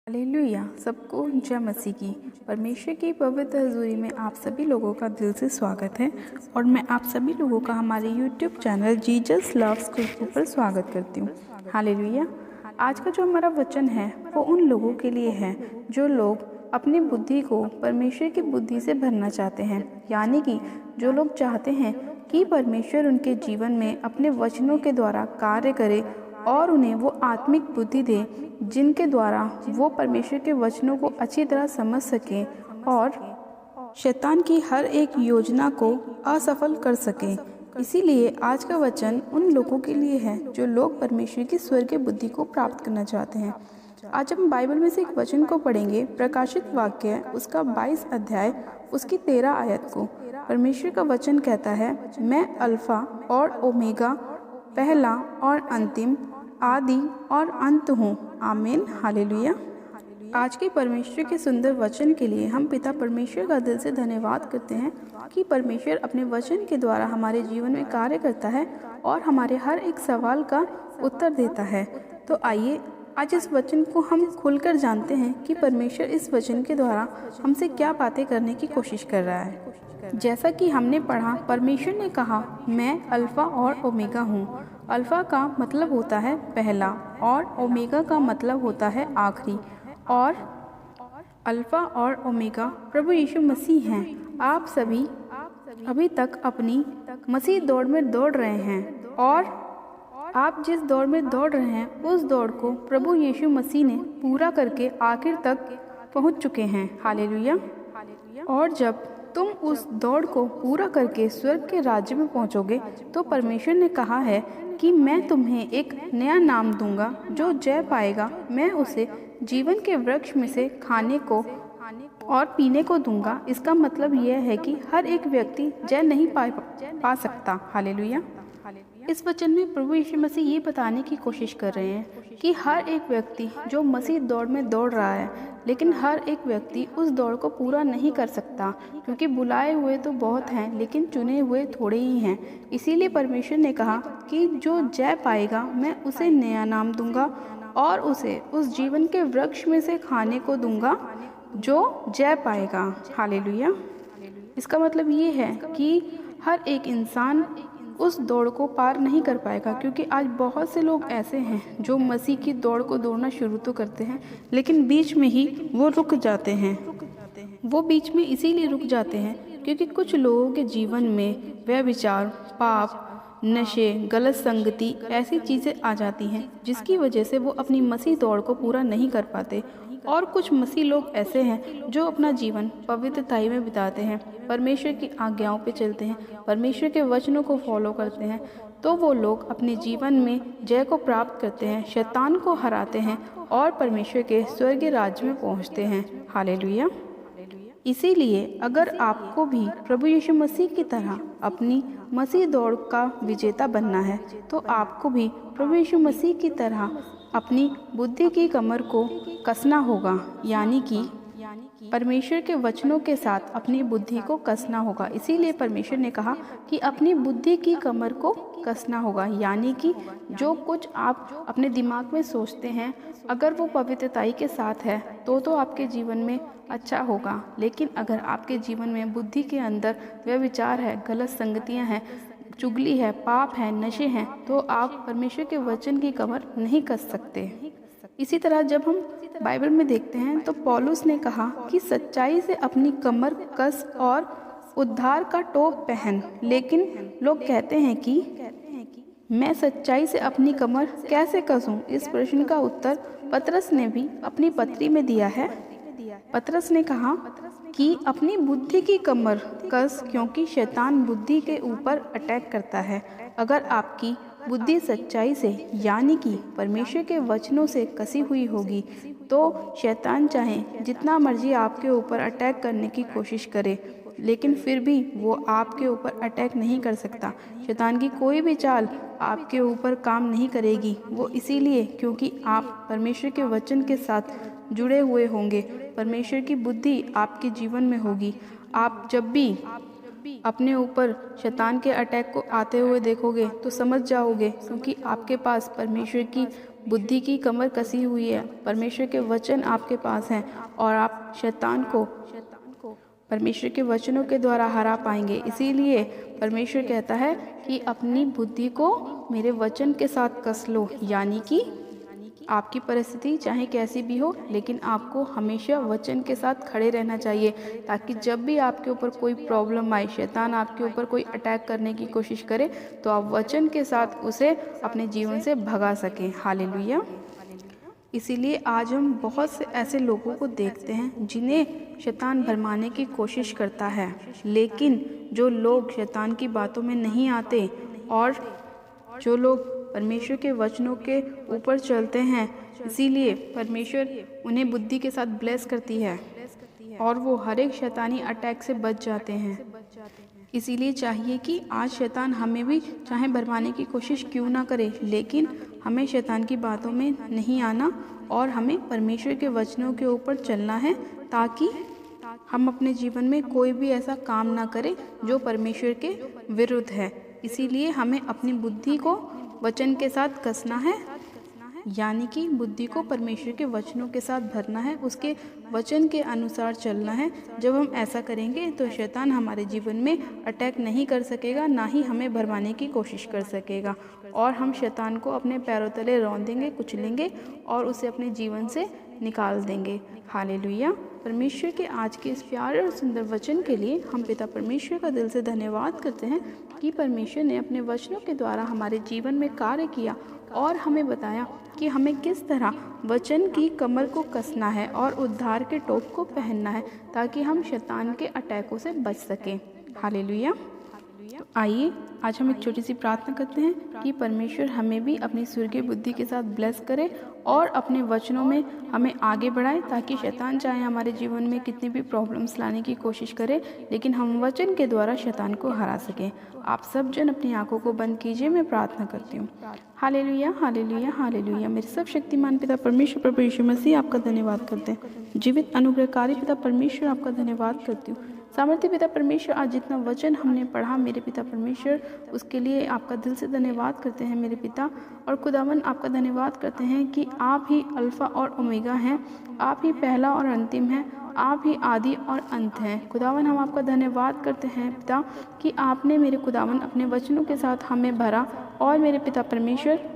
Hallelujah. सबको जय मसीह की। परमेश्वर की पवित्र हजूरी में आप सभी लोगों का दिल से स्वागत है और मैं आप सभी लोगों का हमारे यूट्यूब चैनल जीसस लव्स खुशबू पर स्वागत करती हूँ। हालेलुया। आज का जो हमारा वचन है वो उन लोगों के लिए है जो लोग अपनी बुद्धि को परमेश्वर की बुद्धि से भरना चाहते हैं, यानी कि जो लोग चाहते हैं कि परमेश्वर उनके जीवन में अपने वचनों के द्वारा कार्य करे और उन्हें वो आत्मिक बुद्धि दे जिनके द्वारा वो परमेश्वर के वचनों को अच्छी तरह समझ सकें और शैतान की हर एक योजना को असफल कर सकें। इसीलिए आज का वचन उन लोगों के लिए है जो लोग परमेश्वर की स्वर्गीय बुद्धि को प्राप्त करना चाहते हैं। आज हम बाइबल में से एक वचन को पढ़ेंगे, प्रकाशित वाक्य उसका 22 अध्याय उसकी 13 आयत को। परमेश्वर का वचन कहता है, मैं अल्फा और ओमेगा, पहला और अंतिम, आदि और अंत हूँ। आमीन। हालेलुया। आज के परमेश्वर के सुंदर वचन के लिए हम पिता परमेश्वर का दिल से धन्यवाद करते हैं कि परमेश्वर अपने वचन के द्वारा हमारे जीवन में कार्य करता है और हमारे हर एक सवाल का उत्तर देता है। तो आइए आज इस वचन को हम खुलकर जानते हैं कि परमेश्वर इस वचन के द्वारा हमसे क्या बातें करने की कोशिश कर रहा है। जैसा कि हमने पढ़ा, परमेश्वर ने कहा, मैं अल्फा और ओमेगा हूँ। अल्फा का मतलब होता है पहला और ओमेगा का मतलब होता है आखिरी। और अल्फा और ओमेगा प्रभु यीशु मसीह हैं। आप सभी अभी तक अपनी मसीह दौड़ में दौड़ रहे हैं और आप जिस दौड़ में दौड़ रहे हैं उस दौड़ को प्रभु यीशु मसीह ने पूरा करके आखिर तक पहुंच चुके हैं। हालेलुया। और जब तुम उस दौड़ को पूरा करके स्वर्ग के राज्य में पहुंचोगे तो परमेश्वर ने कहा है कि मैं तुम्हें एक नया नाम दूंगा, जो जय पाएगा मैं उसे जीवन के वृक्ष में से खाने को और पीने को दूंगा। इसका मतलब यह है कि हर एक व्यक्ति जय नहीं पा सकता। हालेलुया। इस वचन में प्रभु यीशु मसीह ये बताने की कोशिश कर रहे हैं कि हर एक व्यक्ति जो मसीह दौड़ में दौड़ रहा है, लेकिन हर एक व्यक्ति उस दौड़ को पूरा नहीं कर सकता, क्योंकि बुलाए हुए तो बहुत हैं लेकिन चुने हुए थोड़े ही हैं। इसीलिए परमेश्वर ने कहा कि जो जय पाएगा मैं उसे नया नाम दूंगा और उसे उस जीवन के वृक्ष में से खाने को दूंगा जो जय पाएगा। हालेलुया। इसका मतलब ये है कि हर एक इंसान उस दौड़ को पार नहीं कर पाएगा, क्योंकि आज बहुत से लोग ऐसे हैं जो मसीह की दौड़ को दौड़ना शुरू तो करते हैं लेकिन बीच में ही वो रुक जाते हैं। वो बीच में इसीलिए रुक जाते हैं क्योंकि कुछ लोगों के जीवन में व्यभिचार, पाप, नशे, गलत संगति ऐसी चीज़ें आ जाती हैं जिसकी वजह से वो अपनी मसीह दौड़ को पूरा नहीं कर पाते। और कुछ मसीह लोग ऐसे हैं जो अपना जीवन पवित्रताई में बिताते हैं, परमेश्वर की आज्ञाओं पे चलते हैं, परमेश्वर के वचनों को फॉलो करते हैं, तो वो लोग अपने जीवन में जय को प्राप्त करते हैं, शैतान को हराते हैं और परमेश्वर के स्वर्गीय राज्य में पहुंचते हैं। हालेलुया। इसीलिए अगर आपको भी प्रभु यीशु मसीह की तरह अपनी मसीह दौड़ का विजेता बनना है तो आपको भी प्रभु यीशु मसीह की तरह अपनी बुद्धि की कमर को कसना होगा, यानी कि परमेश्वर के वचनों के साथ अपनी बुद्धि को कसना होगा। इसीलिए परमेश्वर ने कहा कि अपनी बुद्धि की कमर को कसना होगा, यानी कि जो कुछ आप अपने दिमाग में सोचते हैं अगर वो पवित्रताई के साथ है तो आपके जीवन में अच्छा होगा। लेकिन अगर आपके जीवन में बुद्धि के अंदर व्यभिचार है, गलत संगतियां हैं, चुगली है, पाप है, नशे हैं, तो आप परमेश्वर के वचन की कमर नहीं कस सकते। इसी तरह जब हम बाइबल में देखते हैं तो पौलुस ने कहा कि सच्चाई से अपनी कमर कस और उद्धार का टोप पहन। लेकिन लोग कहते हैं कि मैं सच्चाई से अपनी कमर कैसे कसूं? इस प्रश्न का उत्तर पतरस ने भी अपनी पत्री में दिया है। पतरस ने कहा कि अपनी बुद्धि की कमर कस, क्योंकि शैतान बुद्धि के ऊपर अटैक करता है। अगर आपकी बुद्धि सच्चाई से यानी कि परमेश्वर के वचनों से कसी हुई होगी तो शैतान चाहे जितना मर्जी आपके ऊपर अटैक करने की कोशिश करे, लेकिन फिर भी वो आपके ऊपर अटैक नहीं कर सकता। शैतान की कोई भी चाल आपके ऊपर काम नहीं करेगी। वो इसीलिए क्योंकि आप परमेश्वर के वचन के साथ जुड़े हुए होंगे, परमेश्वर की बुद्धि आपके जीवन में होगी। आप जब भी अपने ऊपर शैतान के अटैक को आते हुए देखोगे तो समझ जाओगे, क्योंकि आपके पास परमेश्वर की बुद्धि की कमर कसी हुई है। परमेश्वर के वचन आपके पास हैं और आप शैतान को परमेश्वर के वचनों के द्वारा हरा पाएंगे। इसीलिए परमेश्वर कहता है कि अपनी बुद्धि को मेरे वचन के साथ कस लो, यानी कि आपकी परिस्थिति चाहे कैसी भी हो, लेकिन आपको हमेशा वचन के साथ खड़े रहना चाहिए, ताकि जब भी आपके ऊपर कोई प्रॉब्लम आए, शैतान आपके ऊपर कोई अटैक करने की कोशिश करे, तो आप वचन के साथ उसे अपने जीवन से भगा सकें। हालेलुया। इसीलिए आज हम बहुत से ऐसे लोगों को देखते हैं जिन्हें शैतान भरमाने की कोशिश करता है, लेकिन जो लोग शैतान की बातों में नहीं आते और जो लोग परमेश्वर के वचनों के ऊपर चलते हैं, इसीलिए परमेश्वर उन्हें बुद्धि के साथ ब्लेस करती है और वो हर एक शैतानी अटैक से बच जाते हैं। इसीलिए चाहिए कि आज शैतान हमें भी चाहे भरमाने की कोशिश क्यों ना करे, लेकिन हमें शैतान की बातों में नहीं आना और हमें परमेश्वर के वचनों के ऊपर चलना है, ताकि हम अपने जीवन में कोई भी ऐसा काम ना करें जो परमेश्वर के विरुद्ध है। इसीलिए हमें अपनी बुद्धि को वचन के साथ कसना है, यानी कि बुद्धि को परमेश्वर के वचनों के साथ भरना है, उसके वचन के अनुसार चलना है। जब हम ऐसा करेंगे तो शैतान हमारे जीवन में अटैक नहीं कर सकेगा, ना ही हमें भरमाने की कोशिश कर सकेगा, और हम शैतान को अपने पैरों तले रौंदेंगे, कुचलेंगे और उसे अपने जीवन से निकाल देंगे। हालेलुया। परमेश्वर के आज के इस प्यारे और सुंदर वचन के लिए हम पिता परमेश्वर का दिल से धन्यवाद करते हैं कि परमेश्वर ने अपने वचनों के द्वारा हमारे जीवन में कार्य किया और हमें बताया कि हमें किस तरह वचन की कमर को कसना है और उद्धार के टोप को पहनना है, ताकि हम शैतान के अटैकों से बच सकें। हालेलुया। तो आइए आज हम एक छोटी सी प्रार्थना करते हैं कि परमेश्वर हमें भी अपनी स्वर्गीय बुद्धि के साथ ब्लेस करे और अपने वचनों में हमें आगे बढ़ाए, ताकि शैतान चाहे हमारे जीवन में कितनी भी प्रॉब्लम्स लाने की कोशिश करे, लेकिन हम वचन के द्वारा शैतान को हरा सकें। आप सब जन अपनी आंखों को बंद कीजिए, मैं प्रार्थना करती हूँ। Hallelujah, hallelujah, hallelujah. मेरे सब शक्तिमान पिता परमेश्वर प्रभु यीशु मसीह आपका धन्यवाद करते हैं। जीवित अनुग्रहकारी पिता परमेश्वर आपका धन्यवाद करती हूँ। सामर्थ्य पिता परमेश्वर, आज जितना वचन हमने पढ़ा मेरे पिता परमेश्वर, उसके लिए आपका दिल से धन्यवाद करते हैं मेरे पिता। और खुदावन आपका धन्यवाद करते हैं कि आप ही अल्फ़ा और ओमेगा हैं, आप ही पहला और अंतिम हैं, आप ही आदि और अंत हैं। खुदावन हम आपका धन्यवाद करते हैं पिता कि आपने मेरे खुदावन अपने वचनों के साथ हमें भरा और मेरे पिता परमेश्वर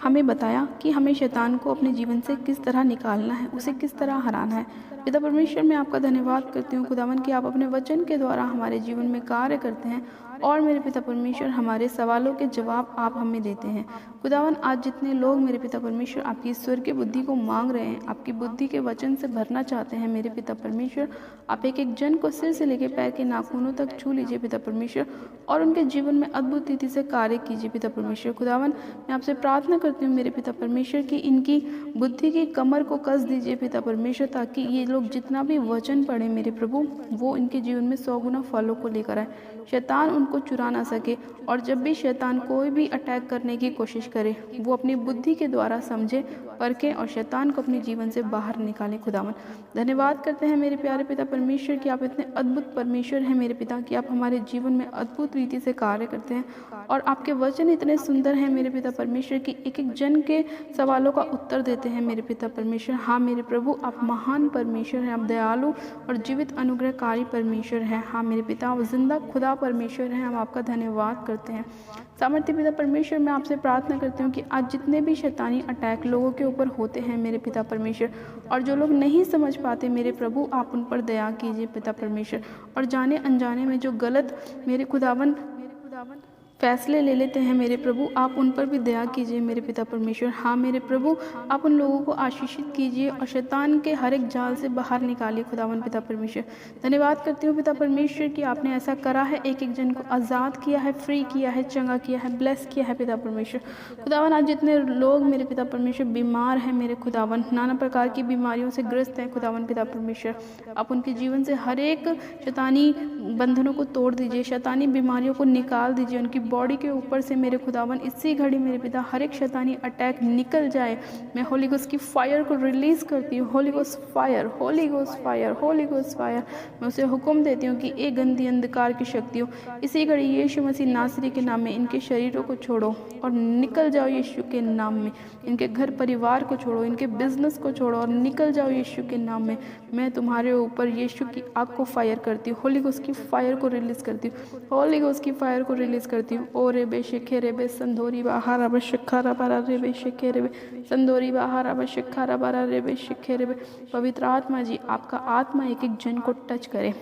हमें बताया कि हमें शैतान को अपने जीवन से किस तरह निकालना है, उसे किस तरह हराना है। पिता परमेश्वर मैं आपका धन्यवाद करती हूँ खुदावन कि आप अपने वचन के द्वारा हमारे जीवन में कार्य करते हैं और मेरे पिता परमेश्वर हमारे सवालों के जवाब आप हमें देते हैं। खुदावन आज जितने लोग मेरे पिता परमेश्वर आपकी ईश्वर की बुद्धि को मांग रहे हैं, आपकी बुद्धि के वचन से भरना चाहते हैं मेरे पिता परमेश्वर, आप एक एक जन को सिर से लेकर पैर के नाखूनों तक छू लीजिए पिता परमेश्वर और उनके जीवन में अद्भुत रीति से कार्य कीजिए पिता परमेश्वर। खुदावन मैं आपसे प्रार्थना करती हूँ मेरे पिता परमेश्वर की इनकी बुद्धि की कमर को कस दीजिए पिता परमेश्वर, ताकि ये लोग जितना भी वचन पढ़े मेरे प्रभु वो इनके जीवन में 100 गुना फलों को लेकर आए, शैतान उनको चुरा ना सके। और जब भी शैतान कोई भी अटैक करने की कोशिश करे वो अपनी बुद्धि के द्वारा समझे, परखे और शैतान को अपने जीवन से बाहर निकाले। खुदावन धन्यवाद करते हैं मेरे प्यारे पिता परमेश्वर कि आप इतने अद्भुत परमेश्वर हैं मेरे पिता, कि आप हमारे जीवन में अद्भुत रीति से कार्य करते हैं और आपके वचन इतने सुंदर हैं मेरे पिता परमेश्वर की एक एक जन के सवालों का उत्तर देते हैं मेरे पिता परमेश्वर। हाँ मेरे प्रभु आप महान परमेश्वर हैं, आप दयालु और जीवित अनुग्रहकारी परमेश्वर हैं। हाँ मेरे पिता वो जिंदा खुदा परमेश्वर हैं, हम आपका धन्यवाद करते हैं। सामर्थ्य पिता परमेश्वर मैं आपसे प्रार्थना करती हूँ कि आज जितने भी शैतानी अटैक लोगों के ऊपर होते हैं मेरे पिता परमेश्वर, और जो लोग नहीं समझ पाते मेरे प्रभु आप उन पर दया कीजिए पिता परमेश्वर, और जाने अनजाने में जो गलत मेरे खुदावन फैसले ले लेते हैं मेरे प्रभु आप उन पर भी दया कीजिए मेरे पिता परमेश्वर। हाँ मेरे प्रभु आप उन लोगों को आशीषित कीजिए और शैतान के हर एक जाल से बाहर निकालिए खुदावन पिता परमेश्वर। धन्यवाद करती हूँ पिता परमेश्वर कि आपने ऐसा करा है, एक एक जन को आज़ाद किया है, फ्री किया है, चंगा किया है, ब्लेस किया है पिता परमेश्वर। खुदावन आज जितने लोग मेरे पिता परमेश्वर बीमार हैं मेरे खुदावन, नाना प्रकार की बीमारियों से ग्रस्त हैं खुदावन पिता परमेश्वर, आप उनके जीवन से हर एक शैतानी बंधनों को तोड़ दीजिए, शैतानी बीमारियों को निकाल दीजिए, उनकी बॉडी के ऊपर से मेरे खुदावन इसी घड़ी मेरे पिता हर एक शैतानी अटैक निकल जाए। मैं होली गोस्ट की फायर को रिलीज़ करती हूँ। Holi ghost fire, Holi ghost fire, Holi ghost fire. मैं उसे हुक्म देती हूँ कि एक गंदी अंधकार की शक्तियों इसी घड़ी यीशु मसीह नासरी के नाम में इनके शरीरों को छोड़ो और निकल जाओ यीशु के नाम में। इनके घर परिवार को छोड़ो, इनके बिजनेस को छोड़ो और निकल जाओ यीशु के नाम में। मैं तुम्हारे ऊपर यीशु की आग को फायर करती हूँ, होली गोस्ट की फायर को रिलीज़ करती हूँ, होली गोस्ट की फायर को रिलीज़ करती हूँ। ओ रे बे शेखे रे बे संदोरी बाहर अब शिखा बारा रे बे शेखे रे बे संदोरी बाहर अब शिखा बारा रे बे शेखे रे बे। पवित्र आत्मा जी, आपका आत्मा एक एक जन को टच करे,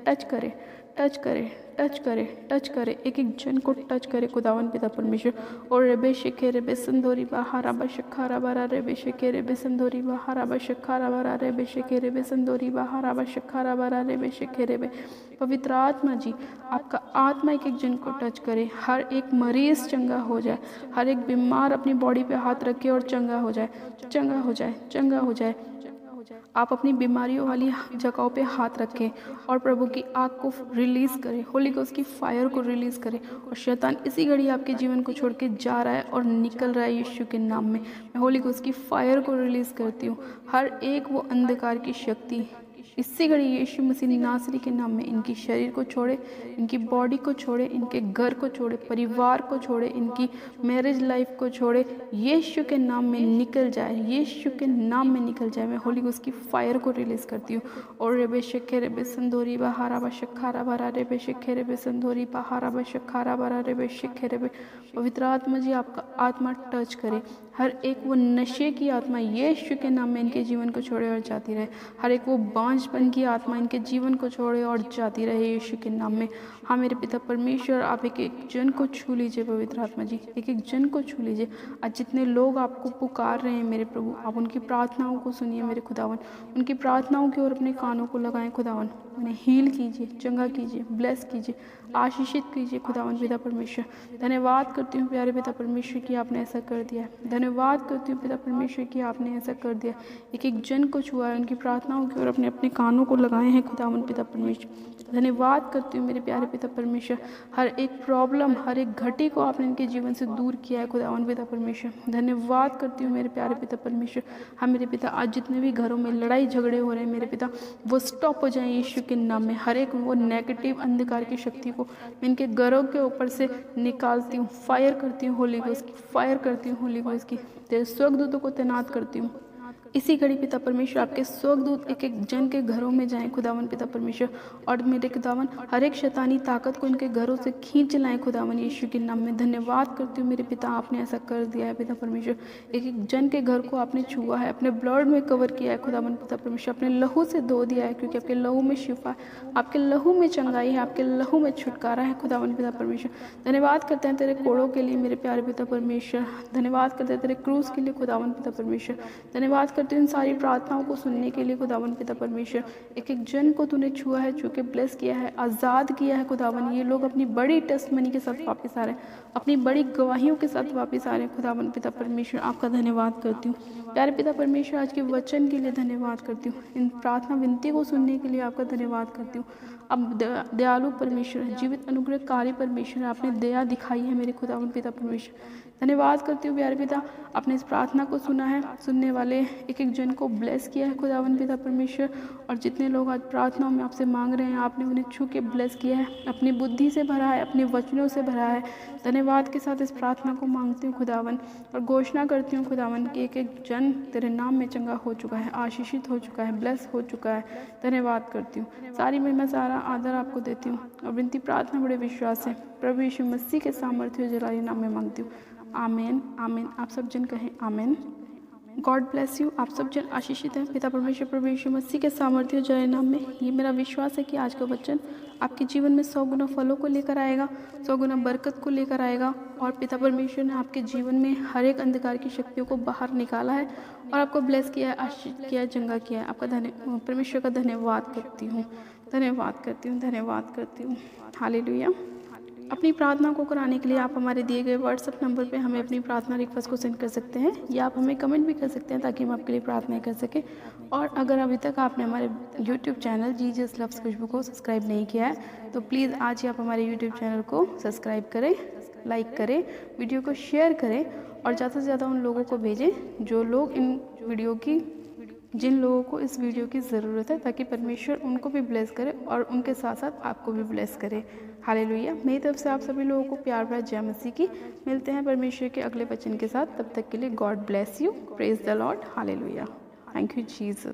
टच करे, टच करे, टच करे, टच करे, एक एक जन को टच करे खुदावन पिता परमेश्वर। और रेबे शिखे रेबे संदोरी बाहर अब शिखा बारा रेबे शेखे रेबे संदोरी बाहर अब शिखा बारा रेबे शेखे रेबे संदोरी बाहर अब शिखा बारा रेबे शेखे रेबे। पवित्र आत्मा जी, आपका आत्मा एक एक जन को टच करे, हर एक मरीज चंगा हो जाए, हर एक बीमार अपनी बॉडी पे हाथ रखे और चंगा हो जाए, चंगा हो जाए, चंगा हो जाए। आप अपनी बीमारियों वाली जगहों पे हाथ रखें और प्रभु की आग को रिलीज़ करें, होली गोस्ट की फायर को रिलीज़ करें। और शैतान इसी घड़ी आपके जीवन को छोड़ के जा रहा है और निकल रहा है यीशु के नाम में। मैं होली गोस्ट की फायर को रिलीज़ करती हूँ। हर एक वो अंधकार की शक्ति इसी घड़ी यीशु मसीह नासरी के नाम में इनकी शरीर को छोड़े, इनकी बॉडी को छोड़े, इनके घर को छोड़े, परिवार को छोड़े, इनकी मैरिज लाइफ को छोड़े, यीशु के नाम में निकल जाए, यीशु के नाम में निकल जाए। मैं होली गोस्ट की फायर को रिलीज़ करती हूँ। और रेबे शेखे रेबे संदोरी बहारा ब शखारा बरा रेबे शेखे रेबे संदोरी बहारा ब शखारा बरा रेबे शेखे रेबे। पवित्र आत्मा जी, आपका आत्मा टच करे, हर एक वो नशे की आत्मा यीशु के नाम में इनके जीवन को छोड़े और जाती रहे, हर एक वो बांझपन की आत्मा इनके जीवन को छोड़े और जाती रहे यीशु के नाम में। हाँ मेरे पिता परमेश्वर, आप एक एक जन को छू लीजिए पवित्र आत्मा जी, एक एक जन को छू लीजिए। आज जितने लोग आपको पुकार रहे हैं मेरे प्रभु, आप उनकी प्रार्थनाओं को सुनिए मेरे खुदावन, उनकी प्रार्थनाओं की ओर अपने कानों को लगाएं खुदावन। उन्हें हील कीजिए, चंगा कीजिए, ब्लेस कीजिए, आशीषित कीजिए खुदावन पिता परमेश्वर। धन्यवाद करती हूँ प्यारे पिता परमेश्वर कि आपने ऐसा कर दिया। धन्यवाद करती हूँ पिता परमेश्वर कि आपने ऐसा कर दिया। एक एक जन को छुआ है, उनकी प्रार्थनाओं की ओर अपने अपने कानों को लगाए हैं खुदावन पिता परमेश्वर। धन्यवाद करती हूँ मेरे प्यारे पिता परमेश्वर, हर एक प्रॉब्लम, हर एक घटी को आपने इनके जीवन से दूर किया है खुदावन पिता परमेश्वर। धन्यवाद करती हूँ मेरे प्यारे पिता परमेश्वर। हाँ मेरे पिता, आज जितने भी घरों में लड़ाई झगड़े हो रहे हैं मेरे पिता, वो स्टॉप हो जाए यीशु के नाम में। हर एक वो नेगेटिव अंधकार की शक्ति को मैं इनके घरों के ऊपर से निकालती हूँ, फायर करती हूँ होली गोस्ट की, फायर करती हूँ होली गोस्ट की। तेरे स्वर्गदूतों को तैनात करती हूँ। इसी घड़ी पिता परमेश्वर, आपके स्वर्गदूत एक एक जन के घरों में जाएं खुदावन पिता परमेश्वर, और मेरे खुदावन हर एक शैतानी ताकत को इनके घरों से खींच लाएं खुदावन यीशु के नाम में। धन्यवाद करती हूँ मेरे पिता, आपने ऐसा कर दिया है पिता परमेश्वर। एक एक जन के घर को आपने छुआ है, अपने ब्लड में कवर किया है खुदावन पिता परमेश्वर, अपने लहू से धो दिया है, क्योंकि आपके लहू में शिफा है, आपके लहू में चंगाई है, आपके लहू में छुटकारा है खुदावन पिता परमेश्वर। धन्यवाद करते हैं तेरे कोड़ों के लिए मेरे प्यारे पिता परमेश्वर। धन्यवाद करते हैं तेरे क्रूस के लिए खुदावन पिता परमेश्वर। धन्यवाद करते हैं इन सारी प्रार्थनाओं को सुनने के लिए खुदावन पिता परमेश्वर। एक एक जन को तूने छुआ है, छू के ब्लेस किया है, आज़ाद किया है खुदावन। ये लोग अपनी बड़ी टेस्टमनी के साथ वापस आ रहे हैं, अपनी बड़ी गवाहियों के साथ वापस आ रहे हैं खुदावन पिता परमेश्वर। आपका धन्यवाद करती हूँ प्यारे पिता परमेश्वर, आज के वचन के लिए धन्यवाद करती हूँ, इन प्रार्थना विनती को सुनने के लिए आपका धन्यवाद करती हूँ। अब दयालु परमेश्वर, जीवित अनुग्रहकारी परमेश्वर, आपने दया दिखाई है मेरे खुदावन पिता परमेश्वर। धन्यवाद करती हूँ प्यारे पिता, आपने इस प्रार्थना को सुना है, सुनने वाले एक एक जन को ब्लेस किया है खुदावन पिता परमेश्वर। और जितने लोग आज प्रार्थनाओं में आपसे मांग रहे हैं, आपने उन्हें छू के ब्लेस किया है, अपनी बुद्धि से भरा है, अपने वचनों से भरा है। धन्यवाद के साथ इस प्रार्थना को मांगती हूँ खुदावन, और घोषणा करती हूँ खुदावन कि एक एक जन तेरे नाम में चंगा हो चुका है, आशीषित हो चुका है, ब्लेस हो चुका है। धन्यवाद करती हूँ, सारी महिमा सारा आदर आपको देती हूँ, और विनती प्रार्थना बड़े विश्वास से प्रभु यीशु मसीह के सामर्थ्य जलाली नाम में मांगती हूँ। आमीन, आमीन। आप सब जन कहें आमीन। God bless you. आप सब जन आशीषित हैं पिता परमेश्वर प्रभु यीशु मसीह के सामर्थ्य जय नाम में। ये मेरा विश्वास है कि आज का वचन आपके जीवन में 100 गुना फलों को लेकर आएगा, 100 गुना बरकत को लेकर आएगा, और पिता परमेश्वर ने आपके जीवन में हर एक अंधकार की शक्तियों को बाहर निकाला है और आपको ब्लेस किया है, आशीषित किया है, चंगा किया है। आपका परमेश्वर का धन्यवाद करती हूँ, धन्यवाद करती हूँ, धन्यवाद करती हूँ। हालेलुया। अपनी प्रार्थना को कराने के लिए आप हमारे दिए गए व्हाट्सएप नंबर पे हमें अपनी प्रार्थना रिक्वेस्ट को सेंड कर सकते हैं, या आप हमें कमेंट भी कर सकते हैं ताकि हम आपके लिए प्रार्थना कर सकें। और अगर अभी तक आपने हमारे यूट्यूब चैनल जीजस लव्स खुशबू को सब्सक्राइब नहीं किया है, तो प्लीज़ आज ही आप हमारे यूट्यूब चैनल को सब्सक्राइब करें लाइक करें, वीडियो को शेयर करें और ज़्यादा से ज़्यादा उन लोगों को भेजें जिन लोगों को इस वीडियो की ज़रूरत है, ताकि परमेश्वर उनको भी ब्लेस करे और उनके साथ साथ आपको भी ब्लेस करे। हालेलुया। मेरी तरफ से आप सभी लोगों को प्यार भरा जय मसीह की। मिलते हैं परमेश्वर के अगले वचन के साथ, तब तक के लिए God bless you, praise the Lord, hallelujah. Thank you Jesus.